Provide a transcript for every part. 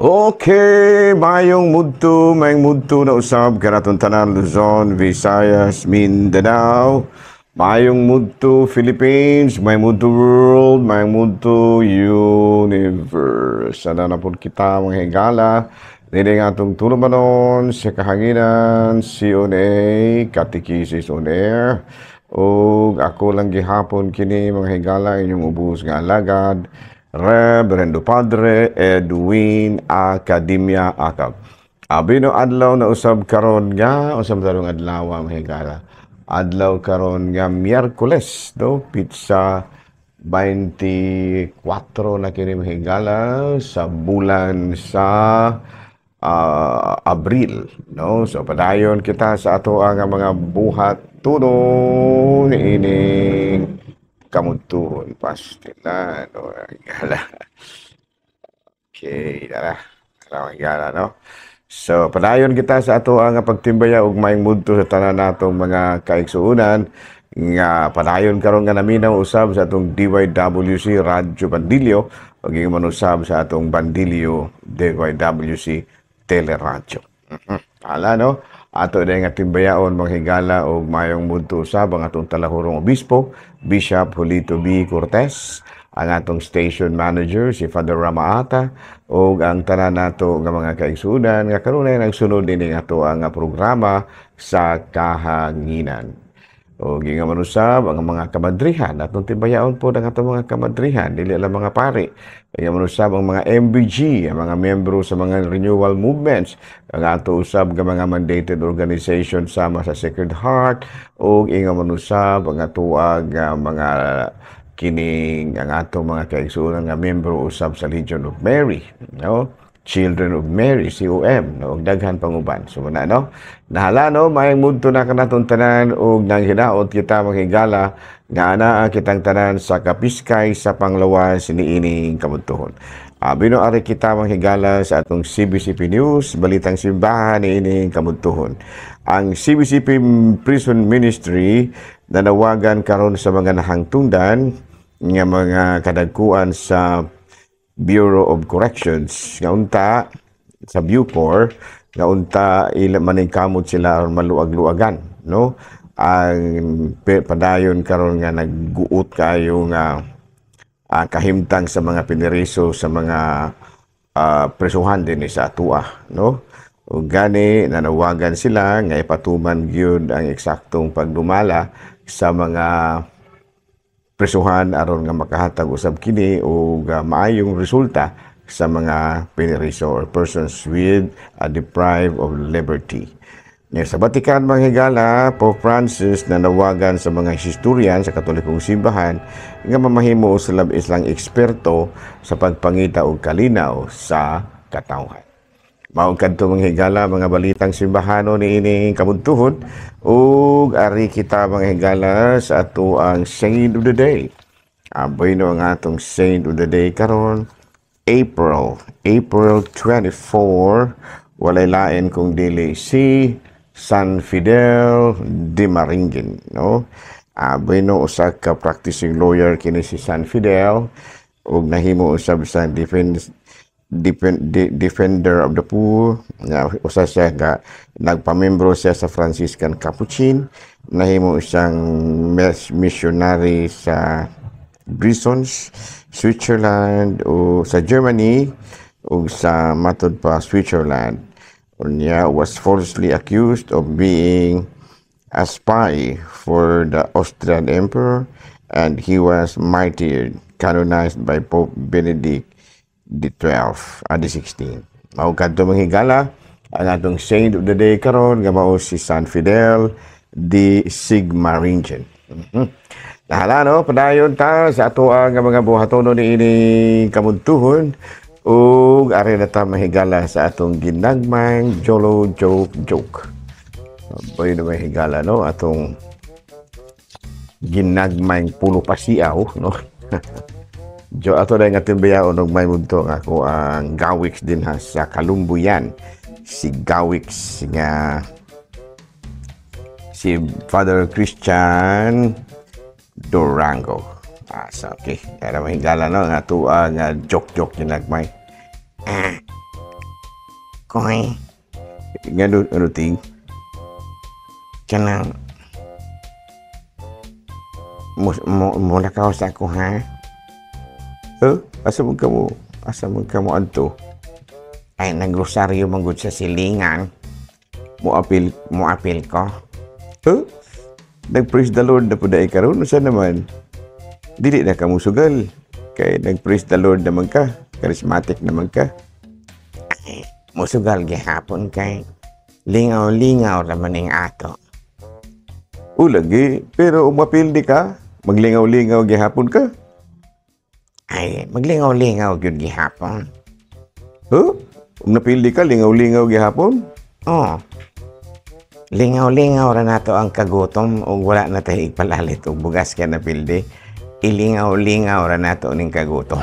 Okay, mayong mudto na usab kanatong tanan Luzon, Visayas, Mindanao. Mayong mudto Philippines, may mudto world, may mudto universe. Sana na po kita mga higala. Dili nga itong tulumanon sa kahanginan, CONA, Katikisis on Air. O ako lang gihapon kini mga higala inyong ubos nga alagad. Reverendo Padre Edwin Academia Akab. Abino adlaw na usab karon nga usab tarong adlaw mahigala. Adlaw karon nga Miyerkules do pizza 24 na kini mahigala sa bulan sa Abril, no? So padayon kita sa ato ang mga buhat tuno ining kamuntuhon pastilan o gala. Okay, dara. Gala, no? So, padayon kita sa ato ang pagtimbaya ug maayong mudto sa tanan natong mga kaigsuonan nga padayon karon nga naminaw usab sa atong DYWC Radyo Bandilyo ug ingon usab sa atong Bandilyo DYWC Teleradyo. Ala, no? Ato na nga timbayaon mga higala o mayong mudto usab ang atong talahurong obispo, Bishop Julito B. Cortez, ang atong station manager, si Father Ramaata, o ang tanan nato nga mga kaigsunan nga karon ay nagsunod din ato ang programa sa kahanginan. O gingaman usab ang mga kamadrihan atong timbayaon po ang atong mga kamadrihan dili lang mga pari. Gingaman usab ang mga MBG, ang mga membro sa mga renewal movements, ang ato usab nga mga mandated organization sama sa Sacred Heart o gingaman usab ang atuag mga kining ang atong mga kaigsuonan nga membro usab sa Legion of Mary, no? Children of Mary, COM, no? Daghan panguban. So na, no? Nahala, no? Mayang mudto na kanatong tanan o nang hinaot kita maghigala nga anaa kitang tanan sa kapiskay sa panglawas niining kamudtuhon. Binoari kita maghigala sa atong CBCP News, Balitang Simbahan niining kamudtuhon. Ang CBCP Prison Ministry nanawagan karon sa mga nahangtungdan nga mga kadagkuan sa Bureau of Corrections nga unta sa Bucor nga unta maningkamot sila maluag-luagan, no? Ang padayon karon nga nagguot kayo nga kahimtang sa mga piniriso sa mga presuhan din sa atua, no? O gani nanawagan sila nga ipatuman gyud ang eksaktong pagdumala sa mga presuhan aron nga makahatag usab kini o maayong resulta sa mga piniriso or persons with deprived of liberty. Sa Vatican mga higala, Pope Francis nanawagan sa mga historian sa Katolikong Simbahan nga mamahimo sila islang eksperto sa pagpangita og kalinaw sa katawhan. Maong kadto mga higala, mga balitang simbahano ni ining kamudtuhon ug ari kita mga higala sa ato ang Saint of the Day. Aboy no ang atong Saint of the Day karon April 24, walay lain kung dili si San Fidel de Maringin, no? Aboy no usa ka practicing lawyer kini si San Fidel ug nahimo usab sa Defender of the Poor, usa siya nga nagpamembro siya sa Franciscan Capuchin, nahimo siyang missionary sa Grisons, Switzerland o sa Germany o sa matod pa Switzerland. Unya was falsely accused of being a spy for the Austrian Emperor and he was martyred, canonized by Pope Benedict the 16. Mao kadto mga higala ang atong Saint of the Day karon nga mao si San Fidel de Sigmaringen. Nahala, no? Padayon ta sa ato nga mga buhatono ni ini kamudtuhon ug ari na ta mahigala sa atong ginagmang jolo joke. Boy na mahigala, no? Atong ginagmang pulo pasiaw, no? Jo ato na nga timbayaon og may mudto nga ako ang Gawix din ha sa Kalumbuyan. Si Gawix nga si Father Christian Durango. So, okay. Kaya mahigala no nga tuwa nga joke-joke yung nagmay. ako'y Ano ting? kanang mula ka sa ako ha. Asa mo kamo adto? Ay nagrosaryo manggod sa silingan. Muapil ko. Nag-praise the Lord na po dahil karon. Usa naman? Dili na ka mo sugal. Kay nag-praise the Lord naman ka. Charismatic naman ka. Ay, musugal gihapon kay lingaw-lingaw raman ning ato. Lagi. Pero umapil di ka. Maglingaw-lingaw gihapon ka. Ay maglingaw-lingaw gyud gihapon. Napildi ka, lingaw-lingaw gihapon? Oh. Lingaw-lingaw ra nato ang kagutom ug wala na tayo ipalalit og bugas kay napildi. Ilingaw-lingaw ra nato ning kagutom.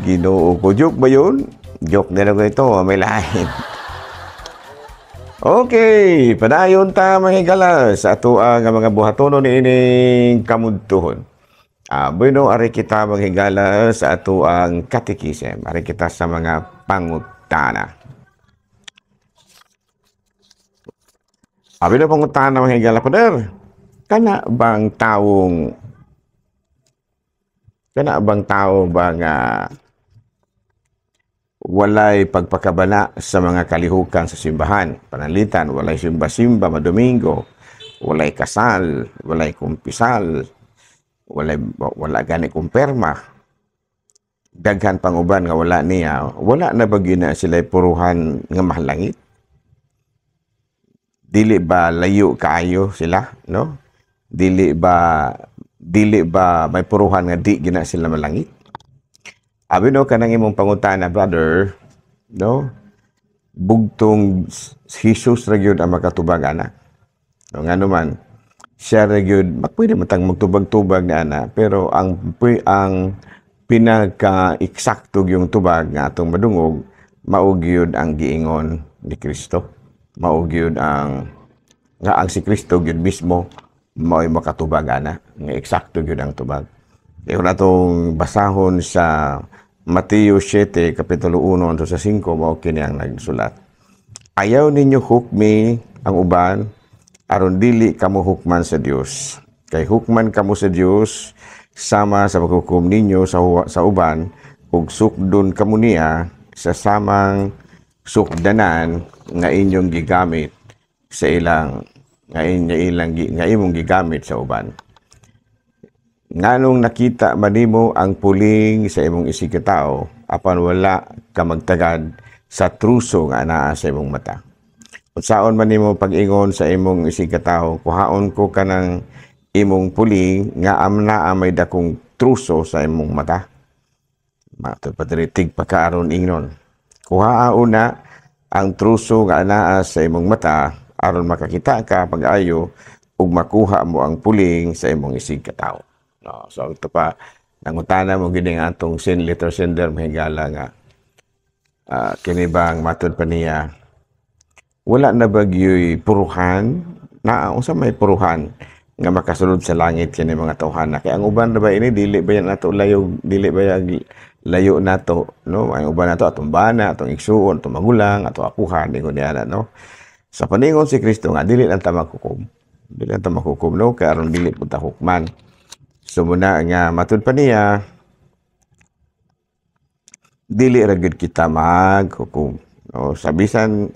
Ginoo ko. Joke ba yun? Joke na lang ito, may lain. Okay, padayon ta mahigala sa ato nga mga buhatonon ni ining kamudtuhon. Bueno, ari kita maghigala sa ato ang katikisem. Ari kita sa mga pangutana. Abi na pangutana maghigala pader. Kana bang tao ba nga walay pagpakabana sa mga kalihukan sa simbahan, panalitan, walay simba-simba madomingo, walay kasal, walay kumpisal, wala gani kumpirma, daghan pang uban nga wala niya, wala na ba na sila puruhan nga mahalangit? Dili ba layo kaayo sila, no? Dili ba may puruhan nga di gina sila malangit? Abi no kanang imong pangutana, brother, no? Bugtong Jesus ra gyud ang makatubag ana. No, ngano man siya ra gyud pwede matang magtubag-tubag na ana, pero ang pinaka-eksakto yung tubag nga atong madungog mao gyud ang giingon ni Kristo. Mao gyud ang si Kristo gyud mismo mao'y makatubag ana, nga eksakto gyud ang tubag. Kaya natong basahon sa Mateo 7, Kapitulo 1, sa 5, mao kini ang nagsulat. Ayaw ninyo hukmi ang uban, aron dili kamo hukman sa Dios. Kay hukman kamo sa Dios, sama sa paghukom ninyo sa uban, ug sukdon kamo niya sa samang sukdanan nga inyong gigamit sa nga imong gigamit sa uban. Nganong nakita man nimo ang puling sa imong isig katao apan wala ka magtagad sa truso nga naa sa imong mata. Unsaon man nimo pag-ingon sa imong isig katao, kuhaon ko kanang imong puling nga amna may dakong truso sa imong mata. Matod padritig pagkaaron ingnon. Kuhaa una ang truso nga naa sa imong mata aron makakita ka pag-ayo ug makuha mo ang puling sa imong isig katao. No, so ito pa, nangutana mo gini nga atong sin letter sender mahigala nga kinibang matod pa niya, wala na bagyo'y puruhan, na unsa may puruhan nga makasulod sa langit kini mga tawhana. Kaya ang uban na ba ini, dili ba yan nato layo, dili ba yan layo nato, no? Ang uban nato atong bana, atong igsuon, atong magulang, atong apuhan, ningon niya, no? Sa paningon si Kristo nga, dili lang ta makukum. Dili lang ta makukum, no? Kaya aron dili punta hukman. So muna nga matud pa niya, dili ra gyud kita maghukom. No, sabisan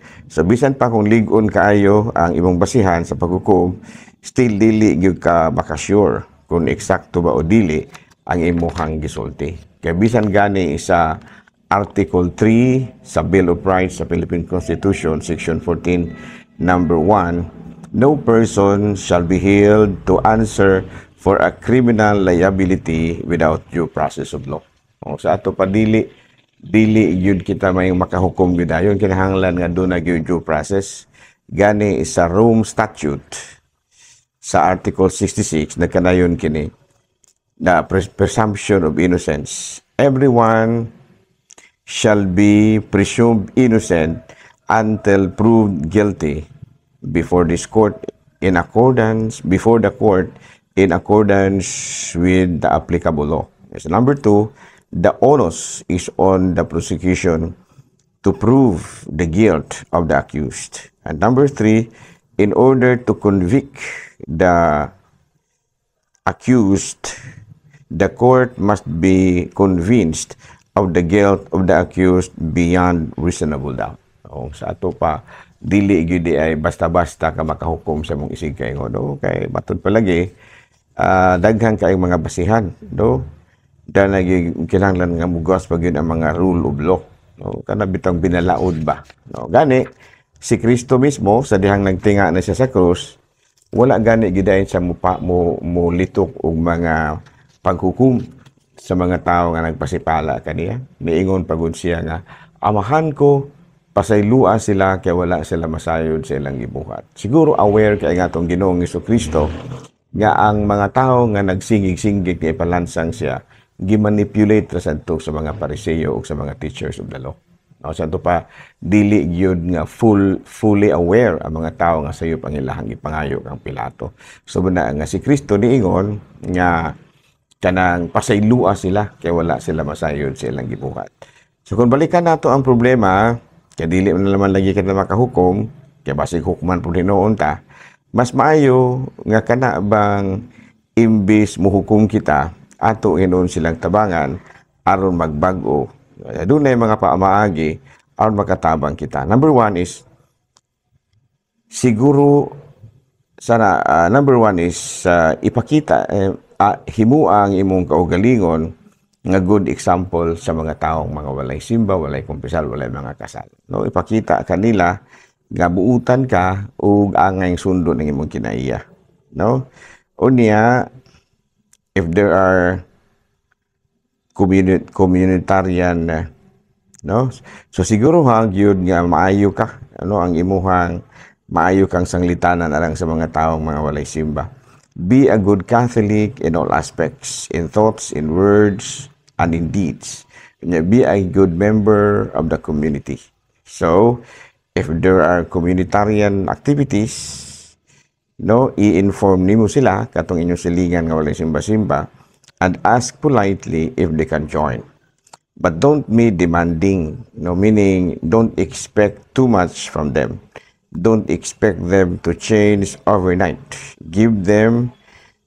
pa kung ligon kaayo ang imong basihan sa paghukom, still dili gyud ka makasure kung eksakto ba o dili ang imong gisulti. Kaya bisan gani sa Article 3 sa Bill of Rights sa Philippine Constitution, Section 14, Number 1, no person shall be held to answer for a criminal liability without due process of law. O, sa ato pa dili yun kita may makahukom yun ayon, kinahanglan nga doon na due process. Gani sa Rome Statute sa Article 66 nagkanayon kini na presumption of innocence. Everyone shall be presumed innocent until proved guilty before the court in accordance with the applicable law. Yes. Number 2, the onus is on the prosecution to prove the guilt of the accused. And number 3, in order to convict the accused, the court must be convinced of the guilt of the accused beyond reasonable doubt. O, sa ato pa, dili gyud ay basta-basta ka makahukom sa mong isig kay ngono kay matod palagi daghan kay mga basihan do danay kinahanglan nga mugos pag yun ang mga rule of law, no? Kana bitang binalaod ba, no? Gani si Kristo mismo sa dihang nagtinga na siya sa krus, wala gani gidayon sa mo litok og mga paghukom sa mga tao nga nagpasipala kaniya. Niingon pagud siya nga, amahan ko, pasaylua sila kaya wala sila masayod sa ilang gibuhat. Siguro aware kay nga itong Ginoong Jesucristo nga ang mga tao nga nagsingig-singig kay palansang siya, gimanipulate ra sadto sa mga Pariseo o sa mga teachers of the law. No, sa ito pa, dili gyud nga fully aware ang mga tao nga sayop ang ilahang ipangayo kang Pilato. So na nga si Kristo niingon nga kanang pasaylua sila kaya wala sila masayod sa ilang gibuhat. So kung balikan nato ang problema, kaya dili na naman lagi kita makahukom, kaya basig hukman po hinoon ta, mas maayo nga kana bang imbis muhukom kita, ato hinoon silang tabangan, aron magbago. Doon na yung mga paamaagi, aron makatabang kita. Number 1 is, siguro, ipakita, himua ang imong kaugalingon, nga good example sa mga taong mga walay simba, walay kumpisal, walay mga kasal. No, ipakita kanila nga buutan ka ug angay sundo ng imong kinaiya. No? Unya, if there are communitarian, no? So siguro gyud nga maayo ka, ano ang imuhang maayo kang sanglitanan alang sa mga taong mga walay simba. Be a good Catholic in all aspects, in thoughts, in words, and in deeds. Be a good member of the community. So, if there are communitarian activities, no, i-inform nimo sila katong inyong silingan nga walay simba-simba and ask politely if they can join. But don't be demanding, no, meaning don't expect too much from them. Don't expect them to change overnight. Give them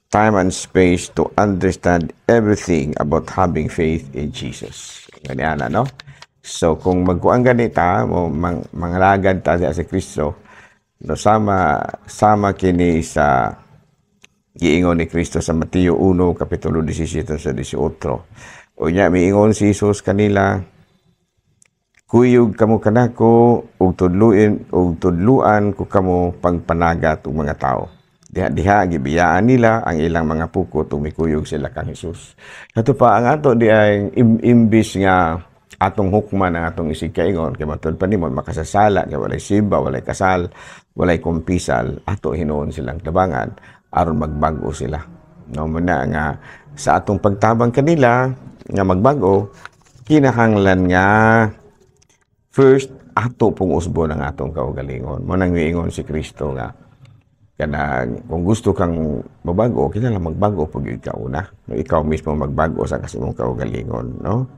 time and space to understand everything about having faith in Jesus. Ganyan, no? So, kung magkuang ganita, manglagad ta sa Kristo, no, sama kini sa giingon ni Kristo sa Mateo 1, Kapitulo 17 sa 18. O niya, miingon si Jesus kanila, kuyog kamo kanako ug tudluan ko kamo pagpanagat og mga tao. Diha gibiyaan nila ang ilang mga pukot ug mikuyog sila kang Hesus. Ato pa ang ato di ay imbis nga atong hukman ang atong isig kaingon kay matud pa nimon makasasala kay walay simba, walay kasal, walay kumpisal, ato hinuon silang tabangan aron magbago sila. No muna nga sa atong pagtabang kanila nga magbago kinahanglan nga first, ato pong usbon ang atong kaugalingon. Mo nang miingon si Kristo nga, kanang kung gusto kang mabago, kinahanglan magbago pag yun ka una. No, ikaw mismo magbago sa kasimong kaugalingon. No?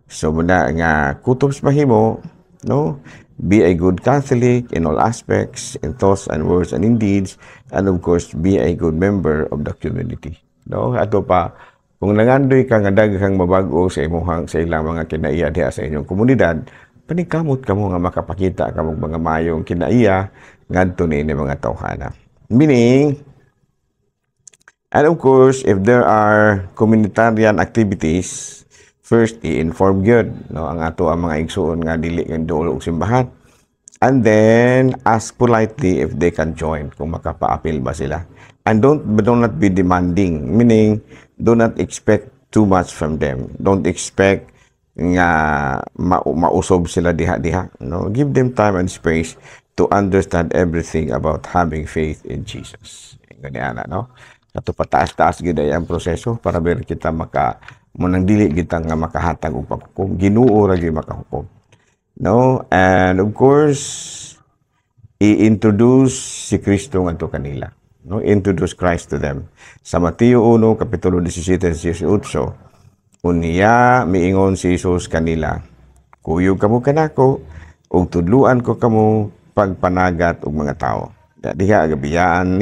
So, muna nga, kutob sa mahimo, no? Be a good Catholic in all aspects, in thoughts and words and in deeds, and of course, be a good member of the community. No? Ato pa, kung nangandoy ka nga daghang mabago sa ilang mga kinaiya diha sa inyong komunidad, paningkamot kamo nga makapakita kamo mga mayong kinaiya ngadto ni mga tawhana. Meaning, and of course, if there are communitarian activities, first i-inform gyud no ang ato ang mga igsuon nga dili nga duol og simbahan. And then ask politely if they can join kung makapaapil ba sila. And do not be demanding, meaning do not expect too much from them. Don't expect nga mausob sila diha-diha. No? Give them time and space to understand everything about having faith in Jesus. Ganyan, no? Ato pataas-taas gid ang proseso para ber kita munang dili kita nga makahatag og paghukom. Ginoo ra gyud makahukom. No? And of course, i-introduce si Kristo ngadto kanila. No? Introduce Christ to them. Sa Mateo 1, Kapitulo 17, 18, unya miingon si Jesus kanila, kuyog kamo kanako ug tudluan ko kamo pagpanagat og mga tawo. Diha gibiyaan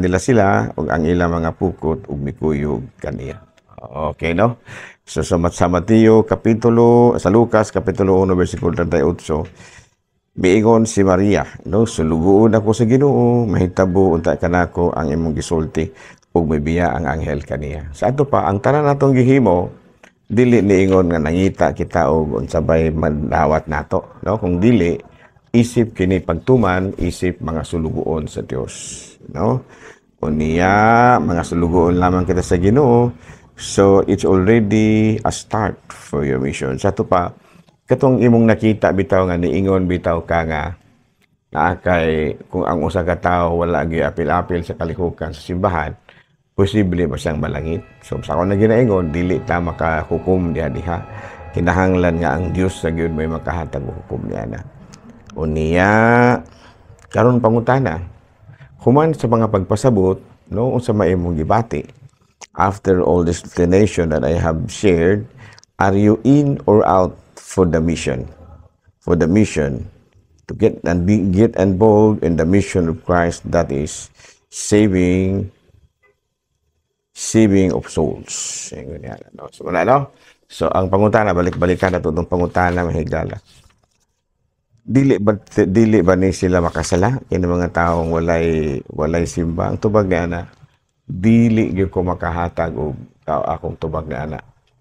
nila sila ug ang ilang mga pukot ug mikuyog kaniya. Okay, no? So sa Mateo kapitulo sa Lucas kapitulo 1 bersikulo 38, miingon si Maria, no? Sulugoon ako sa Ginoo, mahitabo unta kanako ang imong gisulti ug may biya ang anghel kaniya. Sa ato pa ang tanan natong gihimo dili niingon nga nangita kita og unsabay madawat nato, no? Kung dili isip kini pagtuman, isip mga sulugoon sa Dios, no? Unya mga sulugoon lamang kita sa Ginoo. So it's already a start for your mission. Sa ato pa katong imong nakita bitaw nga niingon bitaw ka nga na kay kung ang usa ka tawo wala gyud apil-apil sa kalihukan sa simbahan, posible ba siyang malangit? So sa ako na ginaingon, dili ta makahukom diha. Kinahanglan nga ang Dios sa gyud may makahatag og hukom niya na. Unya karon pangutana, human sa mga pagpasabot, no, unsa may imong gibati? After all this explanation that I have shared, are you in or out for the mission? For the mission to get involved in the mission of Christ, that is saving of souls. No? So ang pangutana, balik-balikan na itong pangutana, mahigala. Dili ba ni sila makasala? Kaya mga taong walay simba. Ang tubag ni ana, dili gyud ko makahatag og akong tubag ni ana.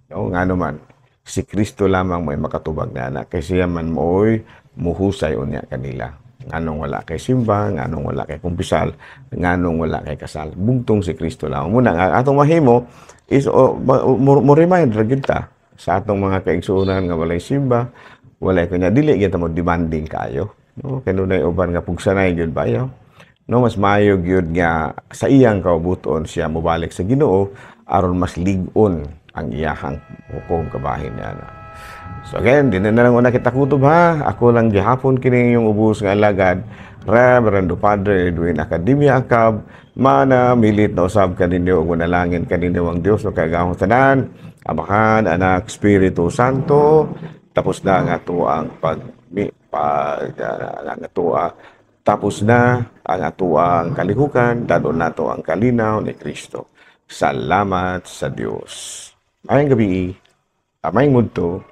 No? Nga naman, si Kristo lamang may makatubag na ana. Kay siya man mooy muhusay unya kanila. Nganong wala kay simba, nganong wala kay kumpisal, nganong wala kay kasal. Bugtong si Kristo lang. Muna nga atong mahimo is mo remind ra gyud ta sa atong mga kaigsuonan nga walay simba, walay kunya dili gyud ta mo demanding kayo. No, kay dunay uban nga pugsanay gyud bayo. No, mas maayo gyud nga sa iyang kaubuton siya mobalik sa Ginoo aron mas lig-on ang iyahang hukom kabahin niya na. So again, din na lang una kita kutob ha. Ako lang gihapon kini yung ubos nga alagad. Reverendo Padre Edwin Academia Akab, mana milit na usab kaninyo ug manalangin kaninyo ang Dios no kagahong tanan, Amahan, Anak, Espiritu Santo. Tapos na ang ato ang tapos na ang ato ang kalihukan, dadon nato ang kalinaw ni Kristo. Salamat sa Dios. Mayang gabi, amayng mudto.